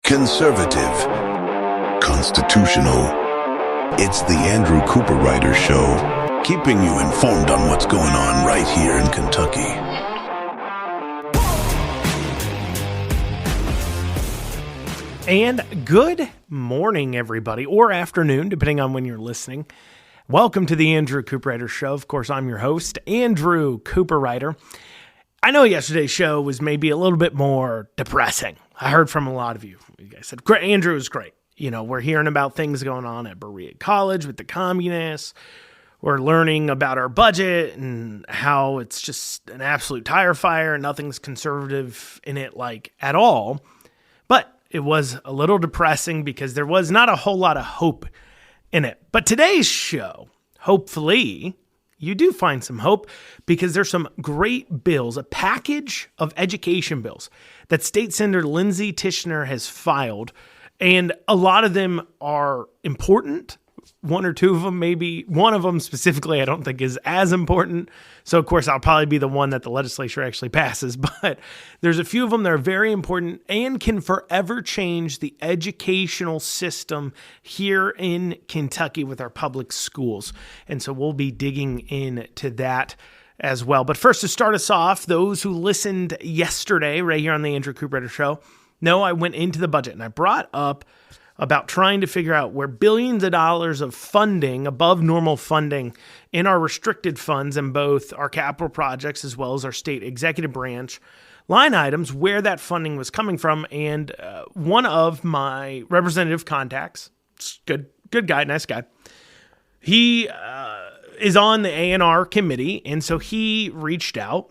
Conservative. Constitutional. It's the Andrew Cooperrider Show, keeping you informed on what's going on right here in Kentucky. And good morning, everybody, or afternoon, depending on when you're listening. Welcome to the Andrew Cooperrider Show. Of course, I'm your host, Andrew Cooperrider. I know yesterday's show was maybe a little bit more depressing. I heard from a lot of you. You guys said, Andrew is great. You know, we're hearing about things going on at Berea College with the communists. We're learning about our budget and how it's just an absolute tire fire and nothing's conservative in it, like, at all. But it was a little depressing because there was not a whole lot of hope in it. But today's show, hopefully, you do find some hope because there's some great bills, a package of education bills that State Senator Lindsay Tichenor has filed. And a lot of them are important. One or two of them, maybe one of them specifically, I don't think is as important. So, of course, I'll probably be the one that the legislature actually passes. But there's a few of them that are very important and can forever change the educational system here in Kentucky with our public schools. And so we'll be digging into that as well. But first, to start us off, those who listened yesterday right here on the Andrew Cooperrider Show know I went into the budget and I brought up about trying to figure out where billions of dollars of funding, above normal funding, in our restricted funds in both our capital projects as well as our state executive branch line items, where that funding was coming from. And one of my representative contacts, good guy, nice guy, he is on the A&R committee, and so he reached out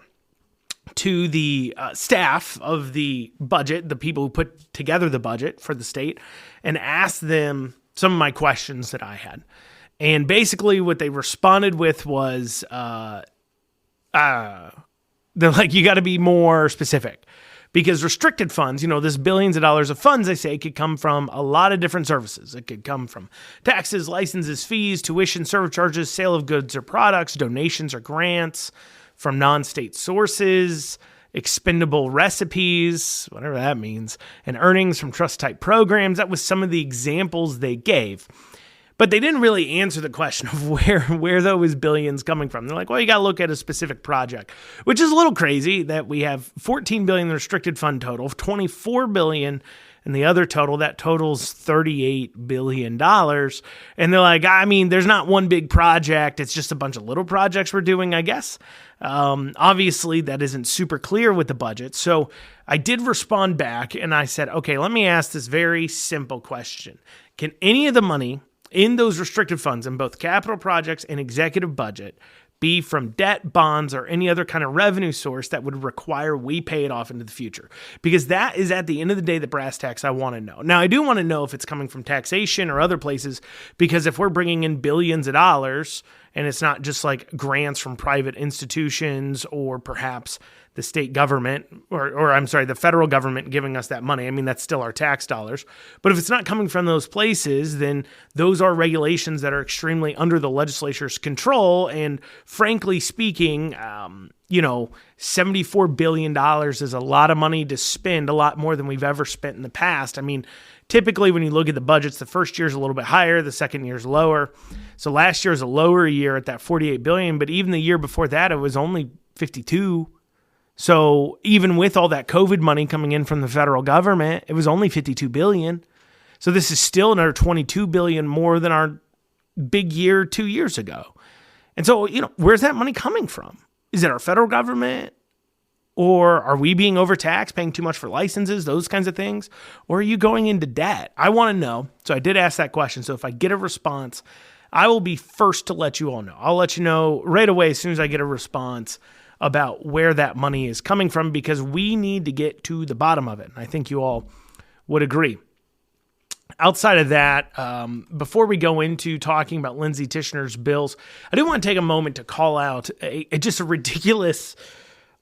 to the staff of the budget, the people who put together the budget for the state, and asked them some of my questions that I had. And basically what they responded with was, they're like, you got to be more specific. Because restricted funds, you know, this billions of dollars of funds, they say, could come from a lot of different services. It could come from taxes, licenses, fees, tuition, service charges, sale of goods or products, donations or grants, from non-state sources, expendable recipes, whatever that means, and earnings from trust-type programs. That was some of the examples they gave. But they didn't really answer the question of where those billions coming from. They're like, well, you got to look at a specific project, which is a little crazy that we have $14 billion restricted fund total, $24 billion and the other total, that totals $38 billion. And they're like, I mean, there's not one big project. It's just a bunch of little projects we're doing, I guess. Obviously, that isn't super clear with the budget. So I did respond back and I said, okay, let me ask this very simple question. Can any of the money in those restricted funds in both capital projects and executive budget be from debt, bonds, or any other kind of revenue source that would require we pay it off into the future? Because that is, at the end of the day, the brass tacks I want to know. Now, I do want to know if it's coming from taxation or other places, because if we're bringing in billions of dollars and it's not just like grants from private institutions or perhaps the state government, or I'm sorry, the federal government giving us that money. I mean, that's still our tax dollars. But if it's not coming from those places, then those are regulations that are extremely under the legislature's control. And frankly speaking, $74 billion is a lot of money to spend, a lot more than we've ever spent in the past. I mean, typically when you look at the budgets, the first year is a little bit higher, the second year is lower. So last year is a lower year at that $48 billion, but even the year before that, it was only 52. So even with all that COVID money coming in from the federal government, it was only $52 billion. So this is still another $22 billion more than our big year 2 years ago. And so, where's that money coming from? Is it our federal government? Or are we being overtaxed, paying too much for licenses, those kinds of things? Or are you going into debt? I want to know. So I did ask that question. So if I get a response, I will be first to let you all know. I'll let you know right away as soon as I get a response about where that money is coming from, because we need to get to the bottom of it. And I think you all would agree. Outside of that, before we go into talking about Lindsay Tichenor's bills, I do want to take a moment to call out just a ridiculous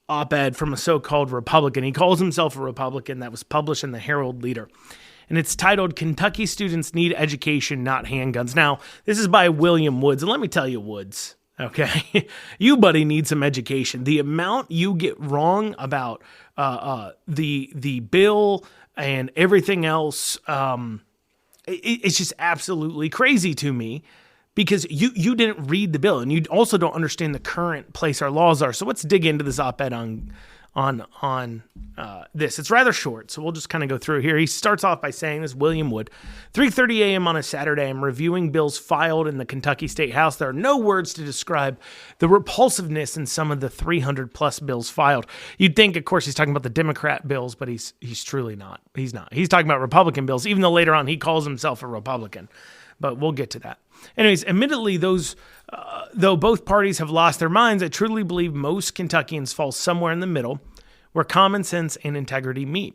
op-ed from a so-called Republican. He calls himself a Republican, that was published in the Herald-Leader. And it's titled, "Kentucky Students Need Education, Not Handguns." Now, this is by William Woods. And let me tell you, Woods, okay, you, buddy, need some education. The amount you get wrong about the bill and everything else. It's just absolutely crazy to me because you didn't read the bill and you also don't understand the current place our laws are. So let's dig into this op-ed on this. It's rather short, so we'll just kind of go through here. He starts off by saying this, William Wood, 3:30 a.m. on a Saturday, I'm reviewing bills filed in the Kentucky State House. There are no words to describe the repulsiveness in some of the 300 plus bills filed. You'd think, of course, he's talking about the Democrat bills, but he's truly not. He's not. He's talking about Republican bills, even though later on he calls himself a Republican. But we'll get to that. Anyways, admittedly, though both parties have lost their minds, I truly believe most Kentuckians fall somewhere in the middle where common sense and integrity meet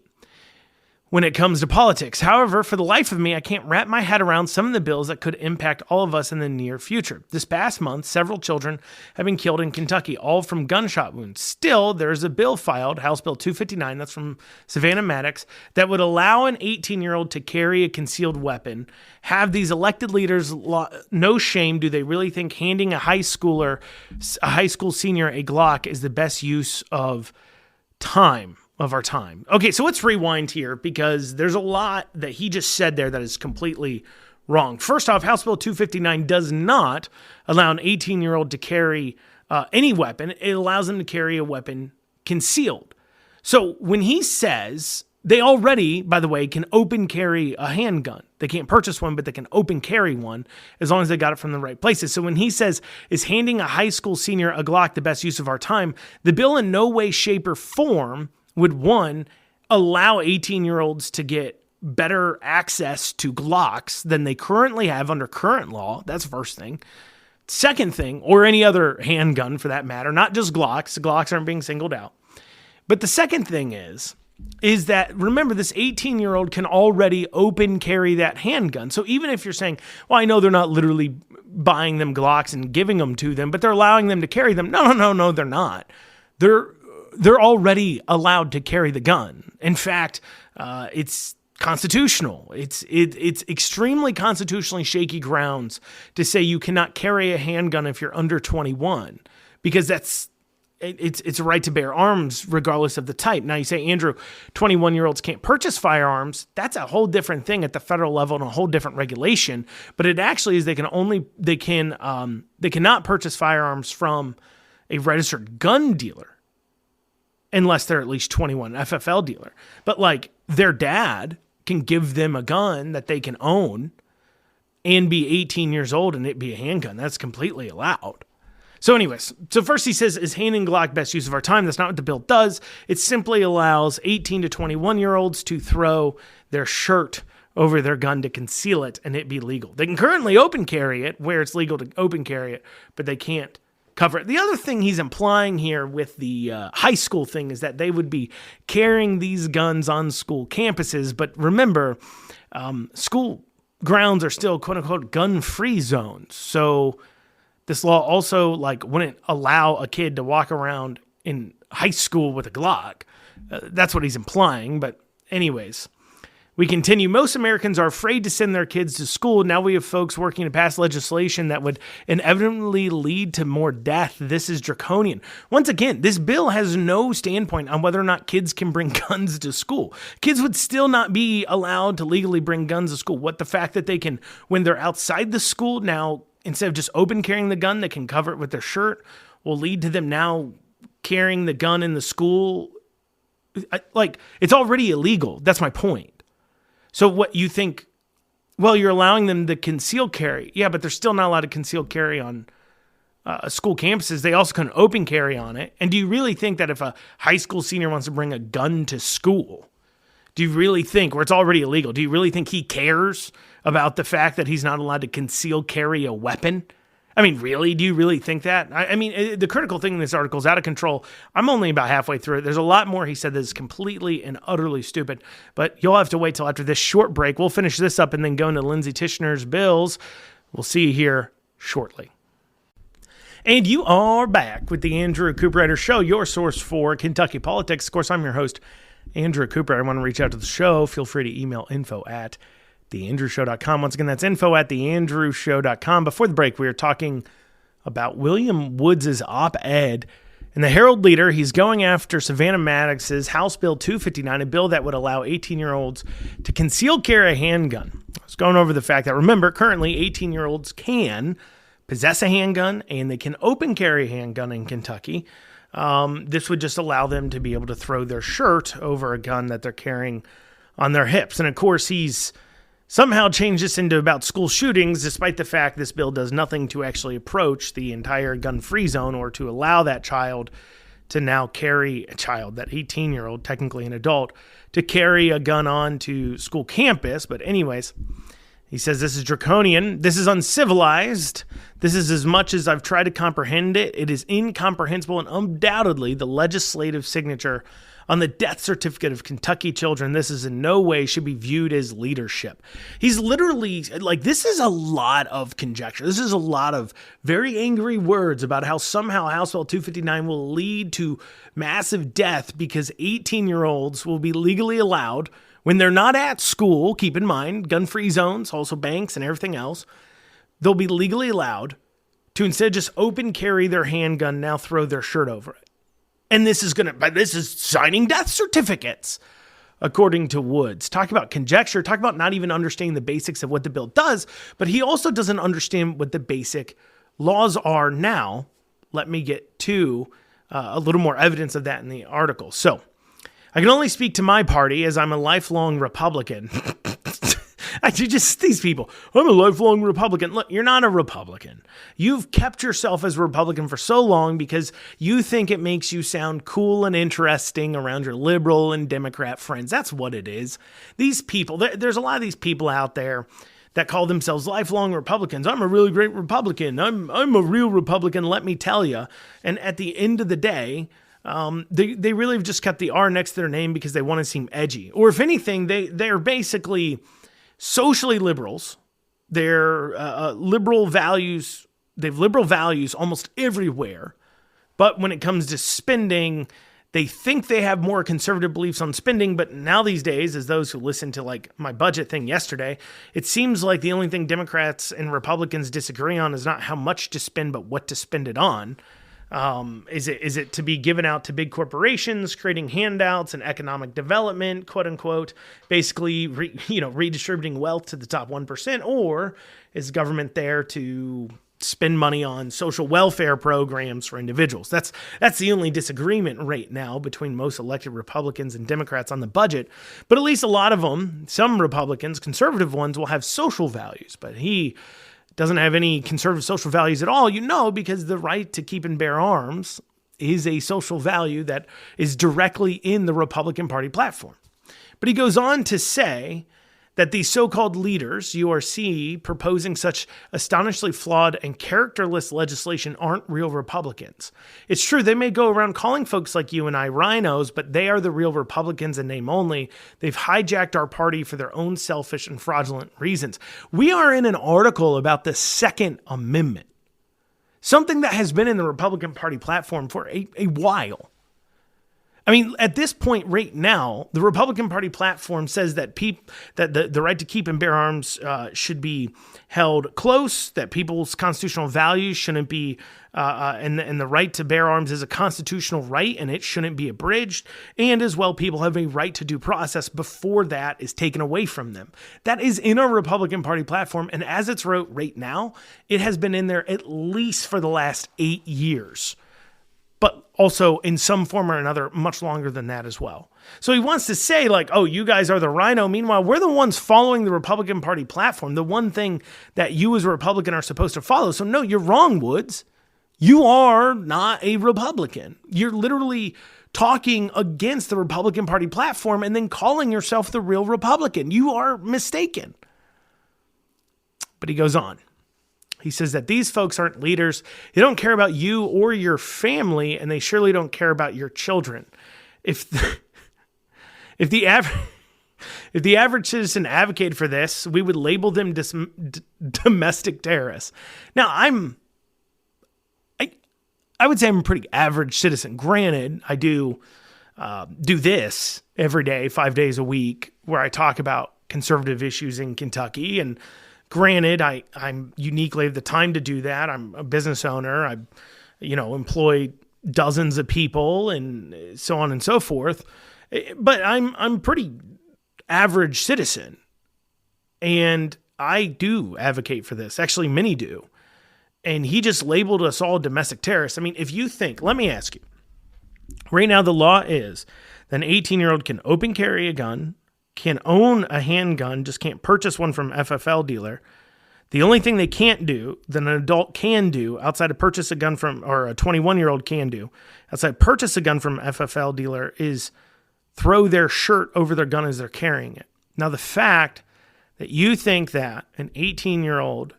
when it comes to politics. However, for the life of me, I can't wrap my head around some of the bills that could impact all of us in the near future. This past month, several children have been killed in Kentucky, all from gunshot wounds. Still, there's a bill filed, House Bill 259, that's from Savannah Maddox, that would allow an 18-year-old to carry a concealed weapon. Have these elected leaders no shame? Do they really think handing a high school senior a Glock is the best use of our time? Okay, so let's rewind here because there's a lot that he just said there that is completely wrong. First off, House Bill 259 does not allow an 18-year-old to carry any weapon. It allows them to carry a weapon concealed. So when he says they already, by the way, can open carry a handgun. They can't purchase one, but they can open carry one as long as they got it from the right places. So when he says, is handing a high school senior a Glock the best use of our time, the bill in no way, shape, or form would, one, allow 18-year-olds to get better access to Glocks than they currently have under current law. That's the first thing. Second thing, or any other handgun for that matter, not just Glocks. Glocks aren't being singled out. But the second thing is that, remember, this 18-year-old can already open carry that handgun. So even if you're saying, well, I know they're not literally buying them Glocks and giving them to them, but they're allowing them to carry them. No, they're not. They're already allowed to carry the gun. In fact, it's constitutional. It's extremely constitutionally shaky grounds to say you cannot carry a handgun if you're under 21, because it's a right to bear arms regardless of the type. Now you say, Andrew, 21-year-olds can't purchase firearms. That's a whole different thing at the federal level and a whole different regulation. But it actually is they cannot purchase firearms from a registered gun dealer unless they're at least 21, FFL dealer. But like their dad can give them a gun that they can own and be 18 years old and it be a handgun. That's completely allowed. So anyways, so first he says, is handing Glock best use of our time? That's not what the bill does. It simply allows 18 to 21-year-olds to throw their shirt over their gun to conceal it and it be legal. They can currently open carry it where it's legal to open carry it, but they can't cover it. The other thing he's implying here with the high school thing is that they would be carrying these guns on school campuses. But remember, school grounds are still quote-unquote gun-free zones. So this law also wouldn't allow a kid to walk around in high school with a Glock. That's what he's implying. But anyways, we continue. Most Americans are afraid to send their kids to school. Now we have folks working to pass legislation that would inevitably lead to more death. This is draconian. Once again, this bill has no standpoint on whether or not kids can bring guns to school. Kids would still not be allowed to legally bring guns to school. What the fact that they can, when they're outside the school now, instead of just open carrying the gun, they can cover it with their shirt, will lead to them now carrying the gun in the school. It's already illegal. That's my point. So what you think, well, you're allowing them to conceal carry. Yeah, but they're still not allowed to conceal carry on school campuses. They also can open carry on it. And do you really think that if a high school senior wants to bring a gun to school, do you really think, where it's already illegal, do you really think he cares about the fact that he's not allowed to conceal carry a weapon? I mean, really? Do you really think that? I mean, the critical thing in this article is out of control. I'm only about halfway through it. There's a lot more he said that is completely and utterly stupid, but you'll have to wait till after this short break. We'll finish this up and then go into Lindsay Tichenor's bills. We'll see you here shortly. And you are back with the Andrew Cooperrider Show, your source for Kentucky politics. Of course, I'm your host, Andrew Cooper. I want to reach out to the show. Feel free to email info@theandrewshow.com. Once again, that's info@theandrewshow.com. Before the break, we were talking about William Woods' op-ed In the Herald-Leader, he's going after Savannah Maddox's House Bill 259, a bill that would allow 18-year-olds to conceal carry a handgun. I was going over the fact that, remember, currently 18-year-olds can possess a handgun and they can open carry a handgun in Kentucky. This would just allow them to be able to throw their shirt over a gun that they're carrying on their hips. And of course, he's somehow changed this into about school shootings, despite the fact this bill does nothing to actually approach the entire gun-free zone or to allow that child to now carry that 18-year-old, technically an adult, to carry a gun onto school campus. But anyways, he says this is draconian. This is uncivilized. This is as much as I've tried to comprehend it. It is incomprehensible and undoubtedly the legislative signature on the death certificate of Kentucky children. This is in no way should be viewed as leadership. He's literally like, this is a lot of conjecture. This is a lot of very angry words about how somehow House Bill 259 will lead to massive death because 18-year-olds will be legally allowed when they're not at school. Keep in mind, gun-free zones, also banks and everything else. They'll be legally allowed to instead just open carry their handgun, now throw their shirt over it. And this is signing death certificates, according to Woods. Talk about conjecture, talk about not even understanding the basics of what the bill does, but he also doesn't understand what the basic laws are now. Let me get to a little more evidence of that in the article. So, I can only speak to my party as I'm a lifelong Republican. These people, I'm a lifelong Republican. Look, you're not a Republican. You've kept yourself as a Republican for so long because you think it makes you sound cool and interesting around your liberal and Democrat friends. That's what it is. These people, there's a lot of these people out there that call themselves lifelong Republicans. I'm a really great Republican. I'm a real Republican, let me tell you. And at the end of the day, they really have just kept the R next to their name because they want to seem edgy. Or if anything, they're basically socially liberals. They're liberal values. They have liberal values almost everywhere. But when it comes to spending, they think they have more conservative beliefs on spending. But now these days, as those who listened to like my budget thing yesterday, it seems like the only thing Democrats and Republicans disagree on is not how much to spend, but what to spend it on. Is it to be given out to big corporations, creating handouts and economic development, quote unquote, basically, redistributing wealth to the top 1%, or is government there to spend money on social welfare programs for individuals? That's the only disagreement right now between most elected Republicans and Democrats on the budget. But at least a lot of them, some Republicans, conservative ones, will have social values, but he doesn't have any conservative social values at all, because the right to keep and bear arms is a social value that is directly in the Republican Party platform. But he goes on to say that these so-called leaders, URC, proposing such astonishingly flawed and characterless legislation aren't real Republicans. It's true, they may go around calling folks like you and I rhinos, but they are the real Republicans in name only. They've hijacked our party for their own selfish and fraudulent reasons. We are in an article about the Second Amendment, something that has been in the Republican Party platform for a while. I mean, at this point right now, the Republican Party platform says that the right to keep and bear arms should be held close, that people's constitutional values shouldn't be, and the right to bear arms is a constitutional right and it shouldn't be abridged, and as well, people have a right to due process before that is taken away from them. That is in our Republican Party platform, and as it's wrote right now, it has been in there at least for the last 8 years. But also in some form or another, much longer than that as well. So he wants to say like, oh, you guys are the rhino. Meanwhile, we're the ones following the Republican Party platform, the one thing that you as a Republican are supposed to follow. So no, you're wrong, Woods. You are not a Republican. You're literally talking against the Republican Party platform and then calling yourself the real Republican. You are mistaken. But he goes on. He says that these folks aren't leaders. They don't care about you or your family, and they surely don't care about your children. If the average citizen advocated for this, we would label them domestic terrorists. Now, I would say I'm a pretty average citizen. Granted, I do this every day, 5 days a week, where I talk about conservative issues in Kentucky. And granted, I'm uniquely have the time to do that. I'm a business owner. I, employ dozens of people and so on and so forth. But I'm pretty average citizen. And I do advocate for this. Actually, many do. And he just labeled us all domestic terrorists. I mean, if you think, let me ask you, right now the law is that an 18-year-old can open carry a gun, can own a handgun, just can't purchase one from FFL dealer. The only thing they can't do that an adult can do outside of purchase a gun from, or a 21-year-old can do, outside purchase a gun from FFL dealer is throw their shirt over their gun as they're carrying it. Now, the fact that you think that an 18-year-old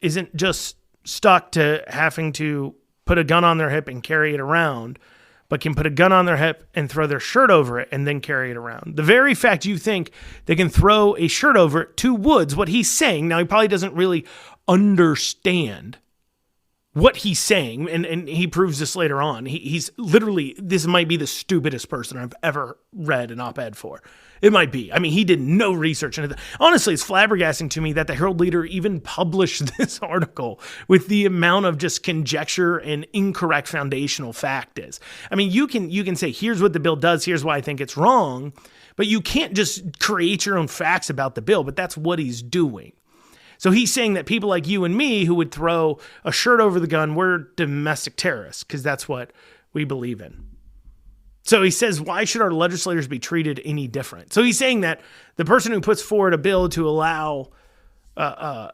isn't just stuck to having to put a gun on their hip and carry it around, but can put a gun on their hip and throw their shirt over it and then carry it around. The very fact you think they can throw a shirt over it to Woods, what he's saying, now he probably doesn't really understand what he's saying, and he proves this later on. He's literally, this might be the stupidest person I've ever read an op-ed for. It might be. I mean, he did no research into it. Honestly, it's flabbergasting to me that the Herald-Leader even published this article with the amount of just conjecture and incorrect foundational fact is. I mean, you can say, here's what the bill does, here's why I think it's wrong, but you can't just create your own facts about the bill, but that's what he's doing. So he's saying that people like you and me who would throw a shirt over the gun, we're domestic terrorists because that's what we believe in. So he says, why should our legislators be treated any different? So he's saying that the person who puts forward a bill to allow a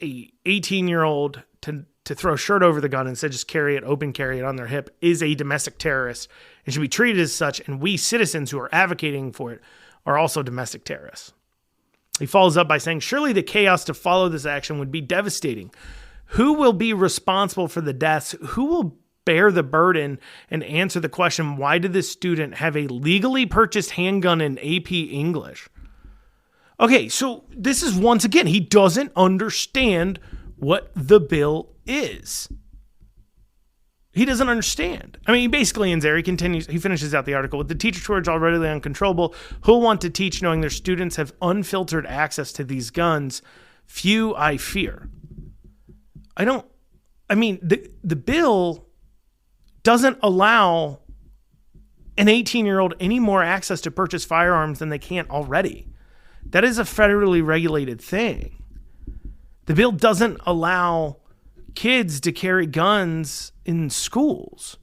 18-year-old to throw a shirt over the gun and instead just carry it on their hip is a domestic terrorist and should be treated as such. And we citizens who are advocating for it are also domestic terrorists. He follows up by saying, surely the chaos to follow this action would be devastating. Who will be responsible for the deaths? Who will bear the burden and answer the question, why did this student have a legally purchased handgun in AP English? Okay, so this is once again, he doesn't understand what the bill is. He doesn't understand. I mean, he basically ends there. He finishes out the article with the teacher shortage already uncontrollable. Who'll want to teach knowing their students have unfiltered access to these guns? Few I fear. The bill doesn't allow an 18-year-old any more access to purchase firearms than they can't already. That is a federally regulated thing. The bill doesn't allow kids to carry guns in schools.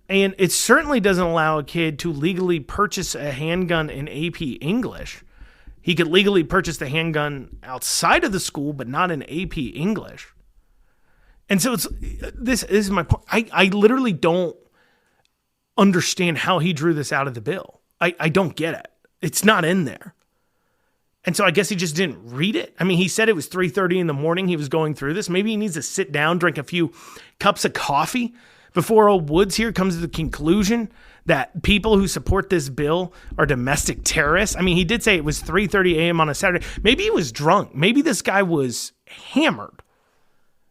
And it certainly doesn't allow a kid to legally purchase a handgun in AP English. He could legally purchase the handgun outside of the school, but not in AP English. And so this is my point. I literally don't understand how he drew this out of the bill. I don't get it. It's not in there. And so I guess he just didn't read it. I mean, he said it was 3:30 in the morning. He was going through this. Maybe he needs to sit down, drink a few cups of coffee before old Woods here comes to the conclusion that people who support this bill are domestic terrorists. I mean, he did say it was 3:30 a.m. on a Saturday. Maybe he was drunk. Maybe this guy was hammered.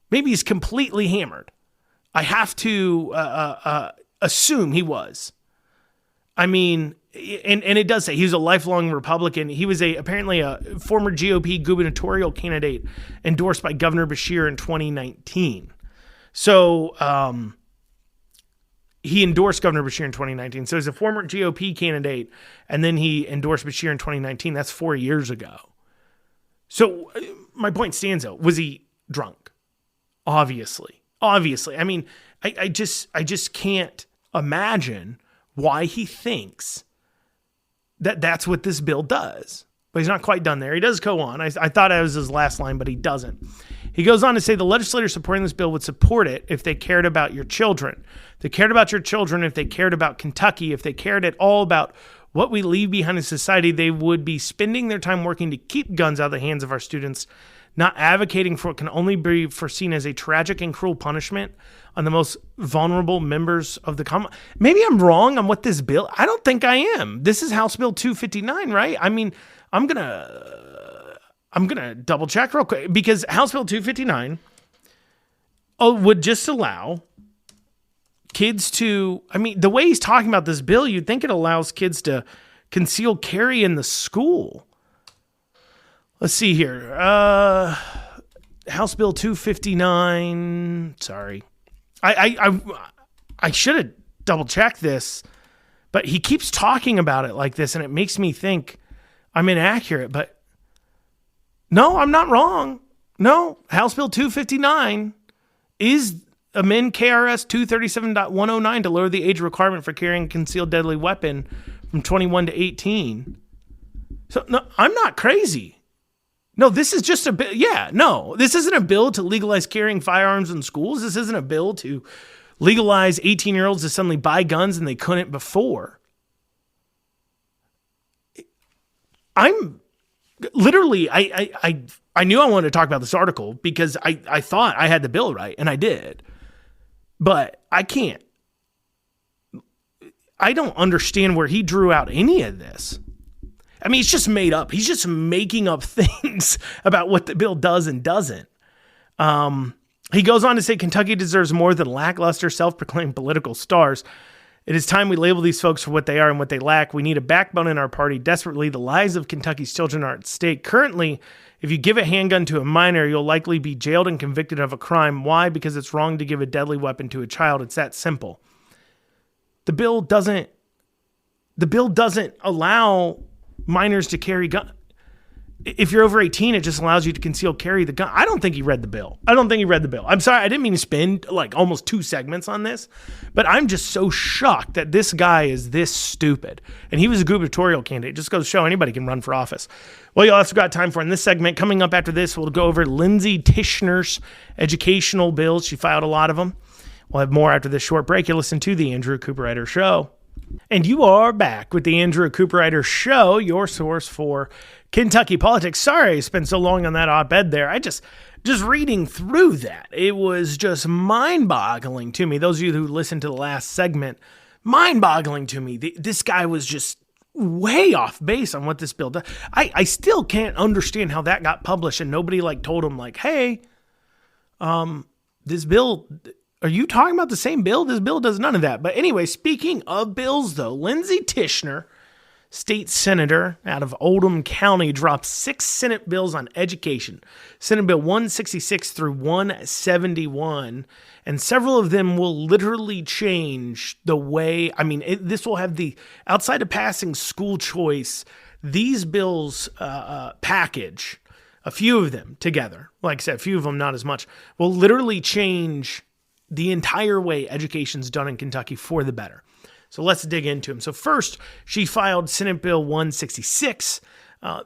Maybe he's completely hammered. I have to assume he was. I mean, and it does say he was a lifelong Republican. He was apparently a former GOP gubernatorial candidate endorsed by Governor Beshear in 2019. So he endorsed Governor Beshear in 2019. So he's a former GOP candidate, and then he endorsed Beshear in 2019. That's 4 years ago. So my point stands though. Was he drunk? Obviously. I mean, I just can't imagine why he thinks that that's what this bill does. But he's not quite done there. He does go on. I thought that was his last line, but he doesn't. He goes on to say the legislators supporting this bill would support it if they cared about your children. If they cared about your children, if they cared about Kentucky, if they cared at all about what we leave behind in society, they would be spending their time working to keep guns out of the hands of our students, not advocating for what can only be foreseen as a tragic and cruel punishment on the most vulnerable members of the common. Maybe I'm wrong on what this bill. I don't think I am. This is House Bill 259, right? I mean, I'm gonna double check real quick because House Bill 259 would just allow kids to. I mean, the way he's talking about this bill, you'd think it allows kids to conceal carry in the school. Let's see here. House Bill 259. Sorry. I should have double checked this, but he keeps talking about it like this, and it makes me think I'm inaccurate, but no, I'm not wrong. No, House Bill 259 is amend KRS 237.109 to lower the age requirement for carrying a concealed deadly weapon from 21 to 18. So no, I'm not crazy. No, this is just a bill. Yeah, no, this isn't a bill to legalize carrying firearms in schools. This isn't a bill to legalize 18-year-olds to suddenly buy guns and they couldn't before. I'm literally, I knew I wanted to talk about this article because I thought I had the bill right, and I did. But I can't. I don't understand where he drew out any of this. I mean, it's just made up. He's just making up things about what the bill does and doesn't. He goes on to say Kentucky deserves more than lackluster, self-proclaimed political stars. It is time we label these folks for what they are and what they lack. We need a backbone in our party desperately. The lives of Kentucky's children are at stake. Currently, if you give a handgun to a minor, you'll likely be jailed and convicted of a crime. Why? Because it's wrong to give a deadly weapon to a child. It's that simple. The bill doesn't allow minors to carry guns. If you're over 18, it just allows you to conceal carry the gun. I don't think he read the bill. I'm sorry. I didn't mean to spend like almost 2 segments on this, but I'm just so shocked that this guy is this stupid. And he was a gubernatorial candidate. It just goes to show anybody can run for office. Well, y'all, that's what we've got time for in this segment. Coming up after this, we'll go over Lindsay Tichenor's educational bills. She filed a lot of them. We'll have more after this short break. You're listening to The Andrew Cooperrider Show. And you are back with The Andrew Cooperrider Show, your source for Kentucky politics. Sorry I spent so long on that op-ed there. I just reading through that, it was just mind-boggling to me. Those of you who listened to the last segment, mind-boggling to me. This guy was just way off base on what this bill does. I still can't understand how that got published and nobody told him hey, this bill... Are you talking about the same bill? This bill does none of that. But anyway, speaking of bills, though, Lindsay Tichenor, state senator out of Oldham County, dropped 6 Senate bills on education. Senate Bill 166 through 171. And several of them will literally change the way, this will have outside of passing school choice, these bills package, a few of them together, like I said, a few of them not as much, will literally change the entire way education's done in Kentucky for the better. So let's dig into them. So first, she filed Senate Bill 166,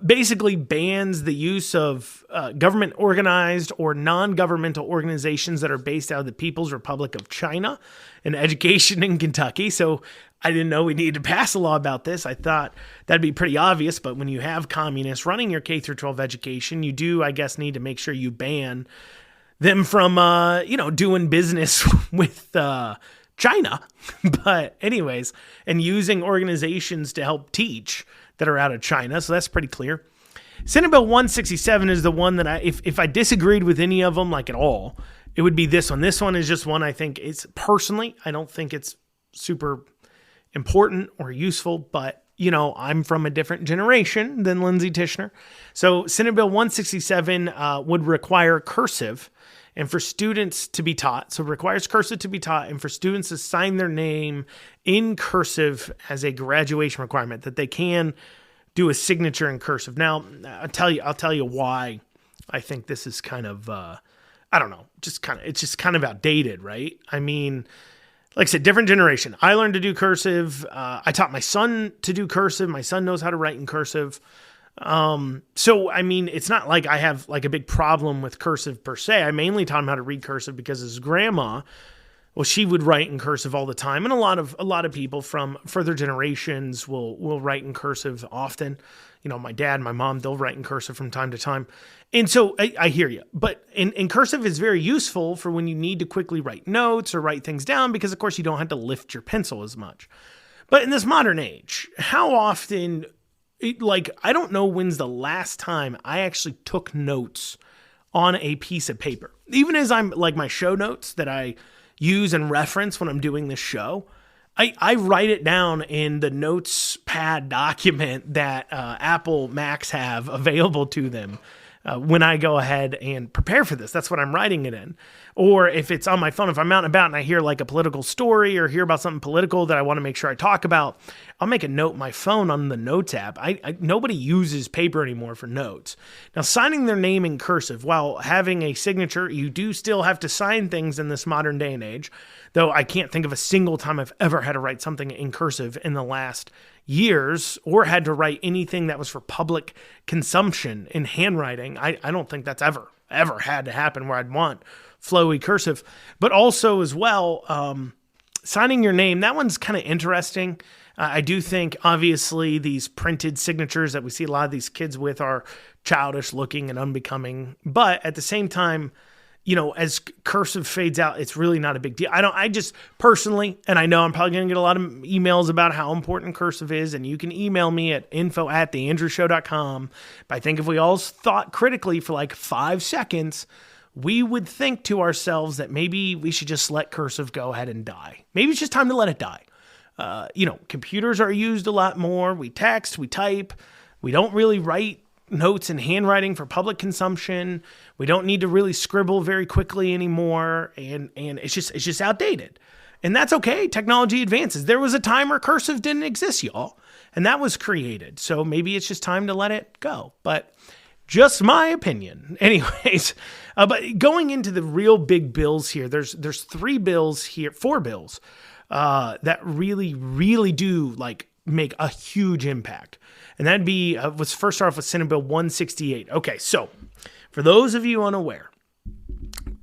basically bans the use of government organized or non-governmental organizations that are based out of the People's Republic of China in education in Kentucky. So I didn't know we needed to pass a law about this. I thought that'd be pretty obvious, but when you have communists running your K through 12 education, you do, I guess, need to make sure you ban them from, doing business with China. But anyways, and using organizations to help teach that are out of China. So that's pretty clear. Senate Bill 167 is the one that if I disagreed with any of them, at all, it would be this one. This one is just one I think it's personally, I don't think it's super important or useful, but I'm from a different generation than Lindsay Tichenor. So Senate Bill 167 would require cursive and for students to be taught. So it requires cursive to be taught and for students to sign their name in cursive as a graduation requirement, that they can do a signature in cursive. Now, I'll tell you why I think this is kind of, it's just kind of outdated, right? I mean, like I said, different generation. I learned to do cursive. I taught my son to do cursive. My son knows how to write in cursive. So, it's not like I have a big problem with cursive per se. I mainly taught him how to read cursive because his grandma, she would write in cursive all the time. And a lot of people from further generations will write in cursive often. My dad, my mom, they'll write in cursive from time to time. And so I hear you, but in cursive is very useful for when you need to quickly write notes or write things down, because of course you don't have to lift your pencil as much. But in this modern age, how often, I don't know when's the last time I actually took notes on a piece of paper. Even as I'm my show notes that I use and reference when I'm doing this show, I write it down in the notes pad document that Apple Macs have available to them. when I go ahead and prepare for this. That's what I'm writing it in. Or if it's on my phone, if I'm out and about and I hear like a political story or hear about something political that I want to make sure I talk about, I'll make a note in my phone on the Notes app. Nobody uses paper anymore for notes. Now, signing their name in cursive, while having a signature, you do still have to sign things in this modern day and age, though I can't think of a single time I've ever had to write something in cursive in the last years or had to write anything that was for public consumption in handwriting. I don't think that's ever had to happen where I'd want flowy cursive. But also as well, signing your name, that one's kind of interesting. I do think, obviously, these printed signatures that we see a lot of these kids with are childish looking and unbecoming. But at the same time, as cursive fades out, it's really not a big deal. I just personally, and I know I'm probably going to get a lot of emails about how important cursive is, and you can email me at info@theandrewshow.com. But I think if we all thought critically for like 5 seconds, we would think to ourselves that maybe we should just let cursive go ahead and die. Maybe it's just time to let it die. Computers are used a lot more. We text, we type. We don't really write notes in handwriting for public consumption. We don't need to really scribble very quickly anymore. And it's just outdated. And that's okay. Technology advances. There was a time where cursive didn't exist, y'all. And that was created. So maybe it's just time to let it go. But just my opinion. Anyways, but going into the real big bills here, there's 4 bills that really, really do like make a huge impact. And that'd be, let's first start off with Senate Bill 168. Okay, so for those of you unaware,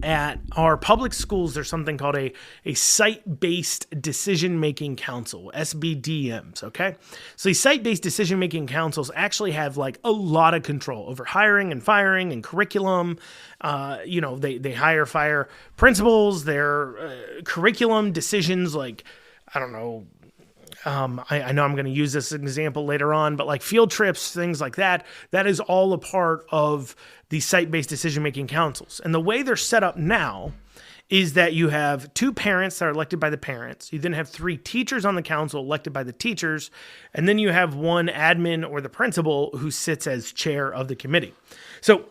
at our public schools, there's something called a site-based decision-making council, SBDMs, okay? So these site-based decision-making councils actually have like a lot of control over hiring and firing and curriculum. They hire, fire principals, their curriculum decisions like, I don't know, I know I'm going to use this as an example later on, but like field trips, things like that is all a part of the site-based decision-making councils. And the way they're set up now is that you have 2 parents that are elected by the parents. You then have 3 teachers on the council elected by the teachers. And then you have 1 admin or the principal who sits as chair of the committee. So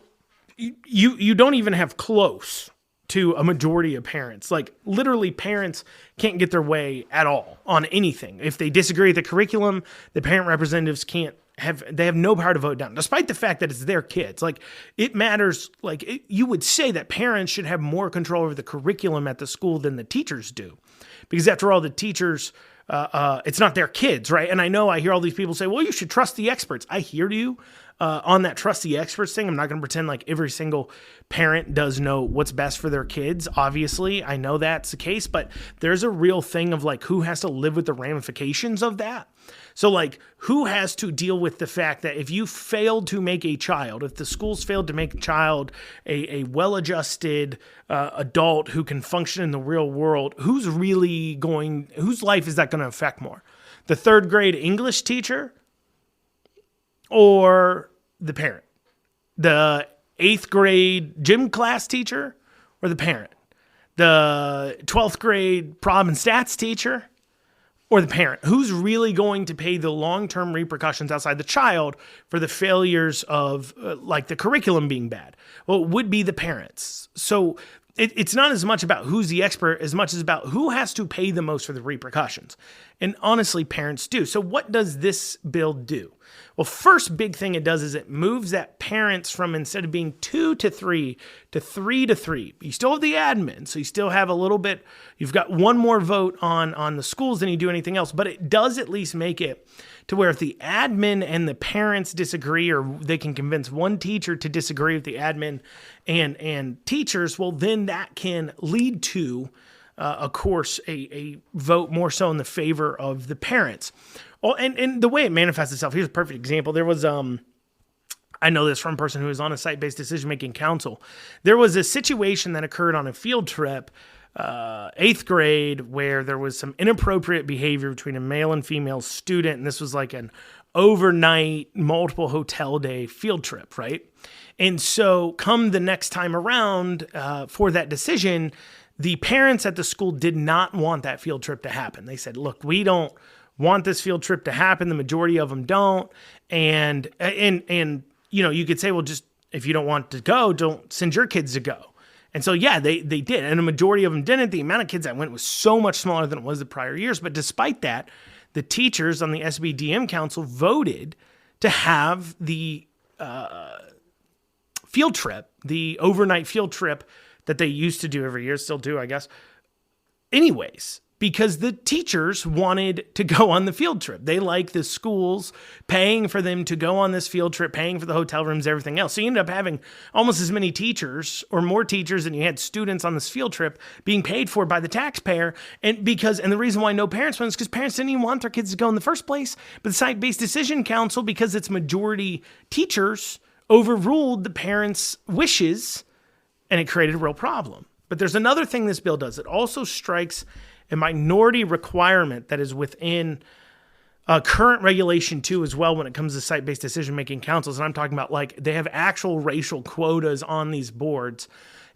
you don't even have close to a majority of parents. Like literally parents can't get their way at all on anything. If they disagree with the curriculum, the parent representatives they have no power to vote down, despite the fact that it's their kids. Like it matters. You would say that parents should have more control over the curriculum at the school than the teachers do, because after all, the teachers, it's not their kids, right? And I hear all these people say, well, you should trust the experts. I hear you on that trust the experts thing. I'm not going to pretend like every single parent does know what's best for their kids. Obviously, I know that's the case, but there's a real thing of like who has to live with the ramifications of that. So like who has to deal with the fact that if you failed to make a child, if the schools failed to make a child a well-adjusted adult who can function in the real world, whose life is that going to affect more? The 3rd grade English teacher or the parent? The 8th grade gym class teacher or the parent? The 12th grade prob and stats teacher or the parent? Who's really going to pay the long-term repercussions outside the child for the failures of like the curriculum being bad? Well, it would be the parents. So it's not as much about who's the expert as much as about who has to pay the most for the repercussions. And honestly, parents do. So what does this bill do? Well, first big thing it does is it moves that parents from, instead of being 2 to 3 to 3 to 3. You still have the admin, so you still have a little bit, you've got 1 more vote on the schools than you do anything else, but it does at least make it to where if the admin and the parents disagree, or they can convince 1 teacher to disagree with the admin and teachers, well, then that can lead to, of course, a vote more so in the favor of the parents. Well, and the way it manifests itself, here's a perfect example. There was, I know this from a person who was on a site-based decision-making council. There was a situation that occurred on a field trip, 8th grade, where there was some inappropriate behavior between a male and female student. And this was like an overnight, multiple hotel day field trip, right? And so come the next time around for that decision, the parents at the school did not want that field trip to happen. They said, look, we don't want this field trip to happen. The majority of them don't. And you could say, well, just if you don't want to go, don't send your kids to go. And so, yeah, they did. And a majority of them didn't. The amount of kids that went was so much smaller than it was the prior years. But despite that, the teachers on the SBDM council voted to have the field trip, the overnight field trip that they used to do every year, still do, I guess, anyways, because the teachers wanted to go on the field trip. They like the schools paying for them to go on this field trip, paying for the hotel rooms, everything else. So you ended up having almost as many teachers or more teachers than you had students on this field trip being paid for by the taxpayer. And the reason why no parents went is because parents didn't even want their kids to go in the first place. But the Site-Based Decision Council, because it's majority teachers, overruled the parents' wishes, and it created a real problem. But there's another thing this bill does. It also strikes a minority requirement that is within current regulation too as well when it comes to site-based decision-making councils. And I'm talking about like they have actual racial quotas on these boards.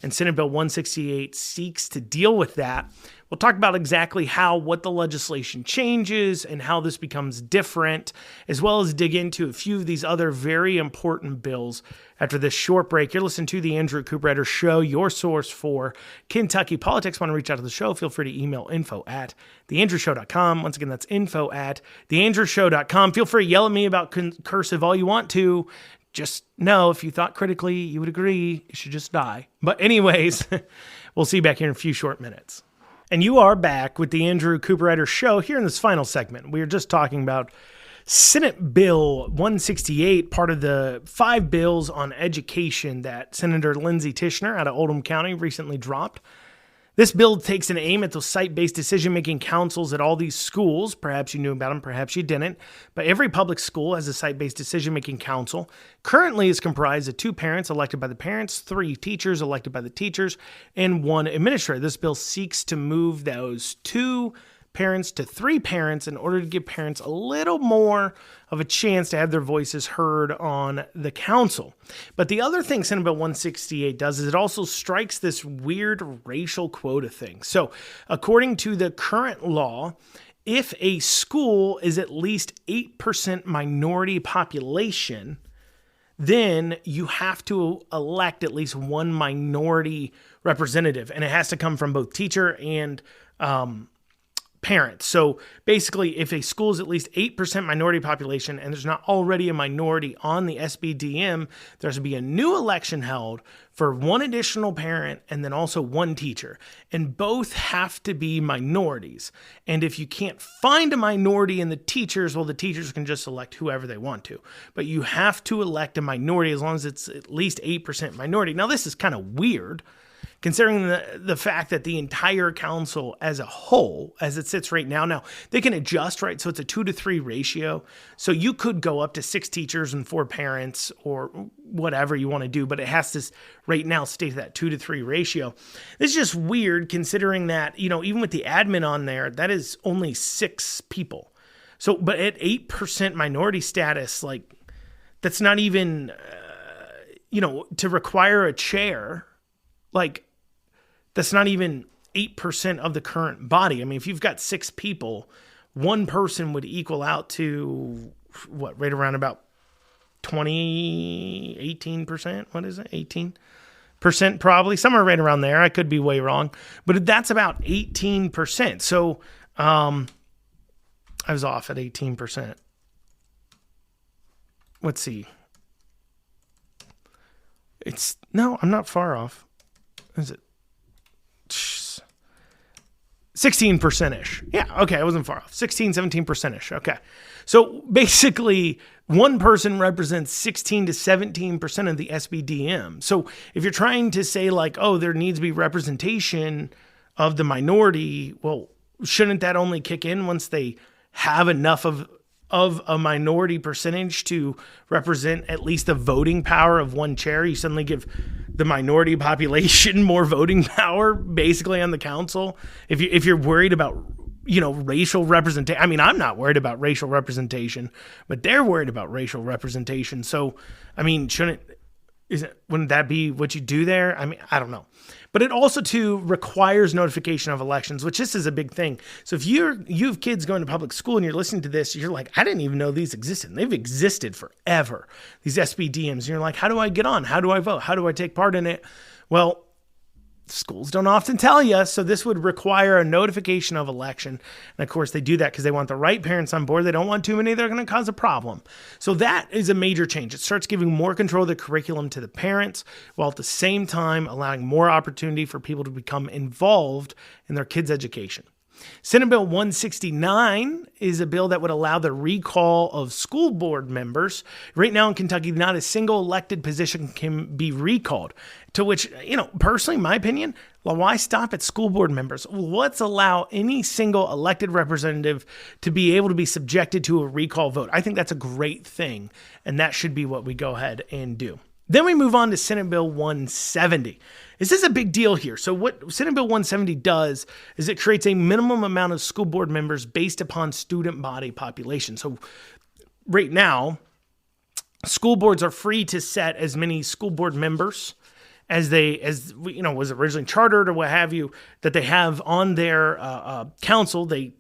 And Senate Bill 168 seeks to deal with that. We'll talk about exactly what the legislation changes and how this becomes different, as well as dig into a few of these other very important bills after this short break. You're listening to the Andrew Cooperrider Show, your source for Kentucky politics. Want to reach out to the show? Feel free to email info@theandrewshow.com. Once again, that's info@theandrewshow.com. Feel free to yell at me about cursive all you want to. Just know if you thought critically, you would agree you should just die. But anyways, we'll see you back here in a few short minutes. And you are back with the Andrew Cooperrider Show here in this final segment. We were just talking about Senate Bill 168, part of the 5 bills on education that Senator Lindsey Tichenor out of Oldham County recently dropped. This bill takes an aim at those site-based decision-making councils at all these schools. Perhaps you knew about them, perhaps you didn't. But every public school has a site-based decision-making council. Currently, it's comprised of 2 parents elected by the parents, 3 teachers elected by the teachers, and 1 administrator. This bill seeks to move those 2 parents to 3 parents in order to give parents a little more of a chance to have their voices heard on the council. But the other thing Senate Bill 168 does is it also strikes this weird racial quota thing. So according to the current law, if a school is at least 8% minority population, then you have to elect at least 1 minority representative, and it has to come from both teacher and parents. So basically, if a school is at least 8% minority population and there's not already a minority on the SBDM, there's to be a new election held for 1 additional parent and then also 1 teacher. And both have to be minorities. And if you can't find a minority in the teachers, well, the teachers can just elect whoever they want to. But you have to elect a minority as long as it's at least 8% minority. Now, this is kind of weird, considering the fact that the entire council as a whole, as it sits right now, they can adjust, right? So it's a 2-to-3 ratio. So you could go up to 6 teachers and 4 parents or whatever you want to do, but it has to right now stay to that 2-to-3 ratio. This is just weird considering that, even with the admin on there, that is only 6 people. So, but at 8% minority status, like that's not even, to require a chair, like, that's not even 8% of the current body. I mean, if you've got 6 people, 1 person would equal out to right around about 18%. What is it? 18% probably, somewhere right around there. I could be way wrong, but that's about 18%. So, I was off at 18%. Let's see. I'm not far off. Is it 16%-ish? Yeah, okay, I wasn't far off. 17%-ish. Okay. So basically, 1 person represents 16 to 17% of the SBDM. So if you're trying to say like, oh, there needs to be representation of the minority, well, shouldn't that only kick in once they have enough of a minority percentage to represent at least the voting power of 1 chair? You suddenly give the minority population more voting power basically on the council. If you're worried about, racial representation, I mean, I'm not worried about racial representation, but they're worried about racial representation. So, I mean, shouldn't Wouldn't that be what you do there? I mean, I don't know. But it also too requires notification of elections, which this is a big thing. So if you have kids going to public school and you're listening to this, you're like, I didn't even know these existed. They've existed forever, these SBDMs. And you're like, how do I get on? How do I vote? How do I take part in it? Well, schools don't often tell you, so this would require a notification of election. And of course, they do that because they want the right parents on board. They don't want too many that are going to cause a problem. So that is a major change. It starts giving more control of the curriculum to the parents, while at the same time allowing more opportunity for people to become involved in their kids' education. Senate Bill 169 is a bill that would allow the recall of school board members. Right now in Kentucky, not a single elected position can be recalled. To which, personally, my opinion, well, why stop at school board members? Let's allow any single elected representative to be able to be subjected to a recall vote. I think that's a great thing, and that should be what we go ahead and do. Then we move on to Senate Bill 170. This is a big deal here. So what Senate Bill 170 does is it creates a minimum amount of school board members based upon student body population. So right now, school boards are free to set as many school board members as was originally chartered or what have you, that they have on their council. They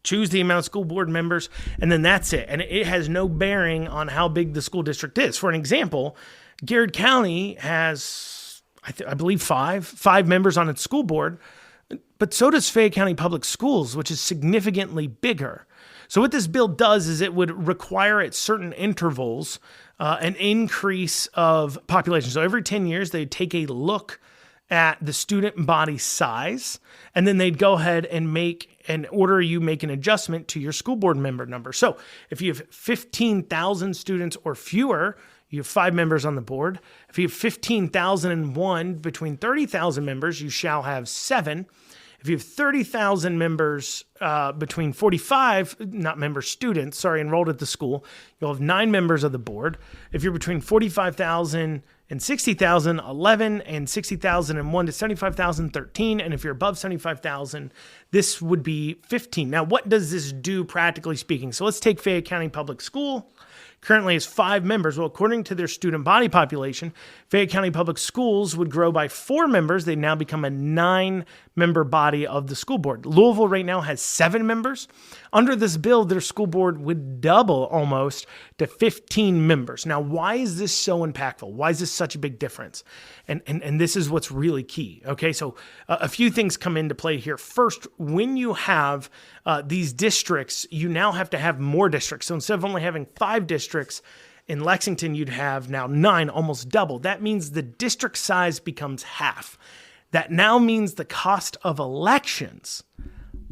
choose the amount of school board members, and then that's it. And it has no bearing on how big the school district is. For an example, Garrett County has, I believe, five members on its school board, but so does Fayette County Public Schools, which is significantly bigger. So what this bill does is it would require at certain intervals an increase of population. So every 10 years, they'd take a look at the student body size, and then they'd go ahead and make an adjustment to your school board member number. So if you have 15,000 students or fewer, you have 5 members on the board. If you have 15,001 between 30,000 members, you shall have 7. If you have 30,000 members between 45, enrolled at the school, you'll have 9 members of the board. If you're between 45,000 and 60,000, 11, and 60,001 to 75,000, 13. And if you're above 75,000, this would be 15. Now, what does this do practically speaking? So let's take Fayette County Public School. Currently has 5 members. Well, according to their student body population, Fayette County Public Schools would grow by 4 members. They now become a 9-member body of the school board. Louisville right now has 7 members. Under this bill, their school board would double almost to 15 members. Now, why is this so impactful? Why is this such a big difference? And this is what's really key. Okay, so a few things come into play here. First, when you have these districts, you now have to have more districts. So instead of only having 5 districts, in Lexington, you'd have now 9, almost double. That means the district size becomes half. That now means the cost of elections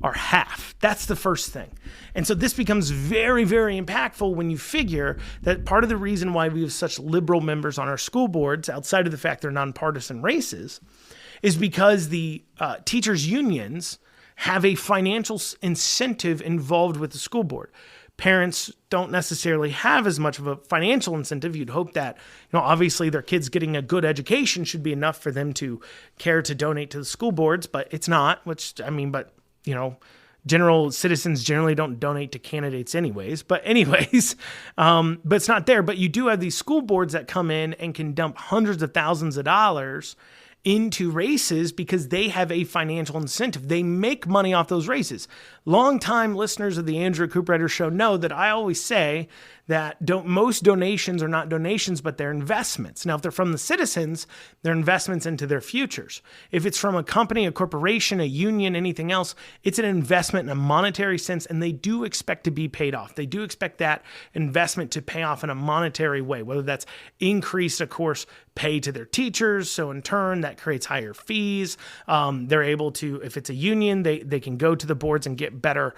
are half. That's the first thing. And so this becomes very, very impactful when you figure that part of the reason why we have such liberal members on our school boards, outside of the fact they're nonpartisan races, is because the teachers' unions have a financial incentive involved with the school board. Parents don't necessarily have as much of a financial incentive. You'd hope that, obviously their kids getting a good education should be enough for them to care to donate to the school boards, but it's not, general citizens generally don't donate to candidates anyways. But it's not there. But you do have these school boards that come in and can dump hundreds of thousands of dollars into races because they have a financial incentive. They make money off those races. Longtime listeners of the Andrew Cooperrider Show know that I always say that most donations are not donations, but they're investments. Now, if they're from the citizens, they're investments into their futures. If it's from a company, a corporation, a union, anything else, it's an investment in a monetary sense, and they do expect to be paid off. They do expect that investment to pay off in a monetary way, whether that's increased, of course, pay to their teachers. So in turn, that creates higher fees. They're able to, if it's a union, they can go to the boards and get better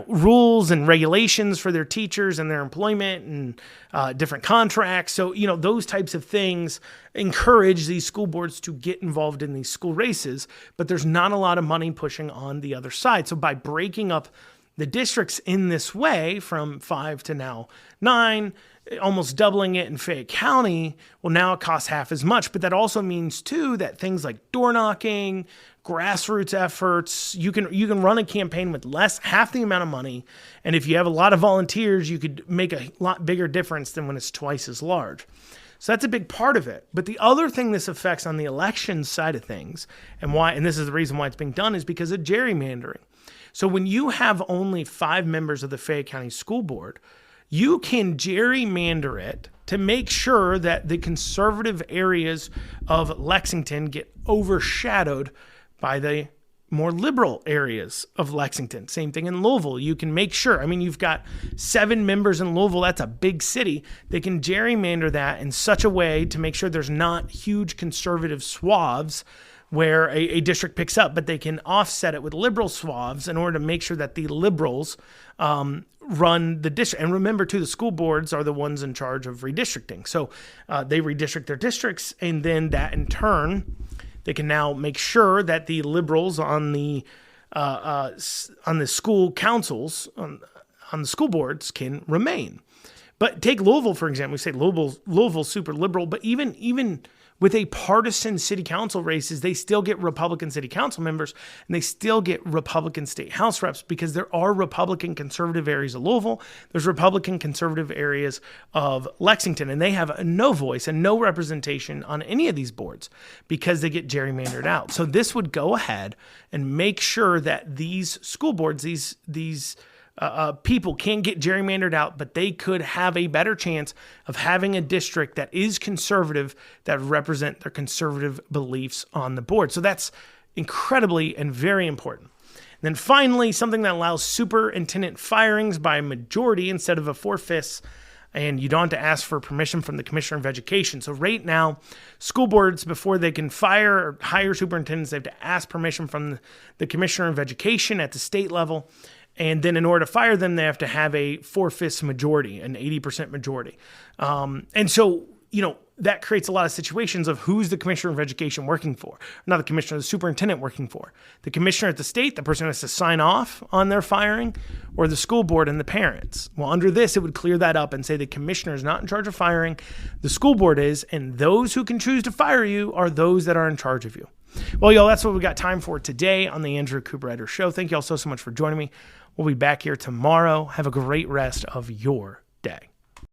rules and regulations for their teachers and their employment and different contracts. So, those types of things encourage these school boards to get involved in these school races, but there's not a lot of money pushing on the other side. So by breaking up the districts in this way from 5 to now 9, almost doubling it in Fayette County, well, now it costs half as much. But that also means, too, that things like door knocking, grassroots efforts, you can run a campaign with half the amount of money. And if you have a lot of volunteers, you could make a lot bigger difference than when it's twice as large. So that's a big part of it. But the other thing this affects on the election side of things, and this is the reason why it's being done, is because of gerrymandering. So when you have only 5 members of the Fayette County School Board, you can gerrymander it to make sure that the conservative areas of Lexington get overshadowed by the more liberal areas of Lexington. Same thing in Louisville. You can make sure, you've got 7 members in Louisville. That's a big city. They can gerrymander that in such a way to make sure there's not huge conservative swaths where a district picks up, but they can offset it with liberal swaths in order to make sure that the liberals run the district. And remember, too, the school boards are the ones in charge of redistricting. So they redistrict their districts, and then that in turn, they can now make sure that the liberals on the school councils, on the school boards, can remain. But take Louisville, for example. We say Louisville's super liberal, but even with a partisan city council races, they still get Republican city council members, and they still get Republican state house reps, because there are Republican conservative areas of Louisville. There's Republican conservative areas of Lexington, and they have no voice and no representation on any of these boards because they get gerrymandered out. So this would go ahead and make sure that these school boards, these people can get gerrymandered out, but they could have a better chance of having a district that is conservative, that represent their conservative beliefs on the board. So that's incredibly and very important. And then finally, something that allows superintendent firings by majority instead of a 4/5, and you don't have to ask for permission from the Commissioner of Education. So right now, school boards, before they can fire or hire superintendents, they have to ask permission from the Commissioner of Education at the state level. And then in order to fire them, they have to have a 4/5 majority, an 80% majority. And so, that creates a lot of situations of who's the Commissioner of Education working for. Not the Commissioner, the superintendent working for. The Commissioner at the state, the person who has to sign off on their firing, or the school board and the parents. Well, under this, it would clear that up and say the Commissioner is not in charge of firing, the school board is, and those who can choose to fire you are those that are in charge of you. Well, y'all, that's what we got time for today on the Andrew Cooperrider Show. Thank y'all so much for joining me. We'll be back here tomorrow. Have a great rest of your day.